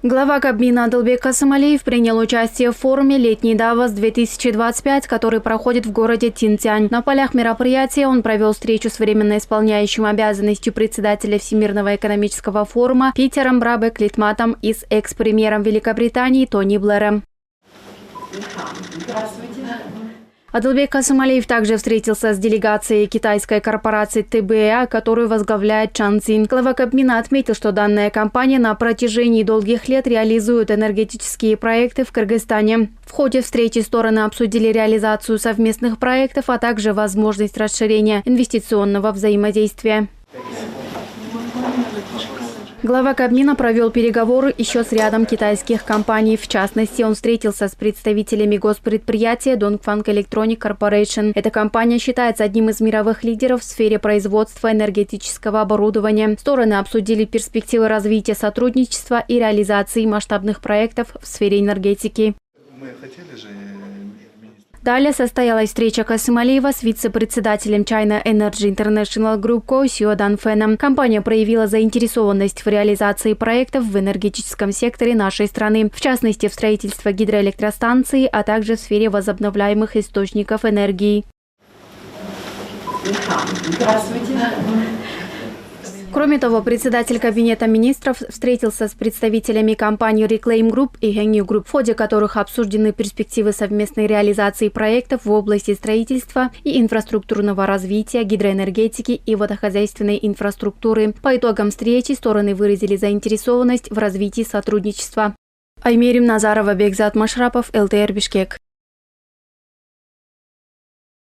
Глава Кабмина Адылбек Касымалиев принял участие в форуме «Летний Давос-2025», который проходит в городе Тинтянь. На полях мероприятия он провел встречу с временно исполняющим обязанностью председателя Всемирного экономического форума Питером Брабек-Литматом и с экс-премьером Великобритании Тони Блэром. Здравствуйте. Адылбек Касымалиев также встретился с делегацией китайской корпорации ТБА, которую возглавляет Чан Цзин. Глава Кабмина отметил, что данная компания на протяжении долгих лет реализует энергетические проекты в Кыргызстане. В ходе встречи стороны обсудили реализацию совместных проектов, а также возможность расширения инвестиционного взаимодействия. Глава Кабмина провел переговоры еще с рядом китайских компаний. В частности, он встретился с представителями госпредприятия Dongfang Electronic Corporation. Эта компания считается одним из мировых лидеров в сфере производства энергетического оборудования. Стороны обсудили перспективы развития сотрудничества и реализации масштабных проектов в сфере энергетики. Далее состоялась встреча Касымалиева с вице-председателем China Energy International Group Co. Сюэ Данфеном. Компания проявила заинтересованность в реализации проектов в энергетическом секторе нашей страны, в частности в строительстве гидроэлектростанций, а также в сфере возобновляемых источников энергии. Здравствуйте. Кроме того, председатель Кабинета министров встретился с представителями компаний Reclaim Group и Hengyu Group, в ходе которых обсуждены перспективы совместной реализации проектов в области строительства и инфраструктурного развития, гидроэнергетики и водохозяйственной инфраструктуры. По итогам встречи стороны выразили заинтересованность в развитии сотрудничества. Аймерим Назарова, Бекзат Машрапов, ЛТР Бишкек.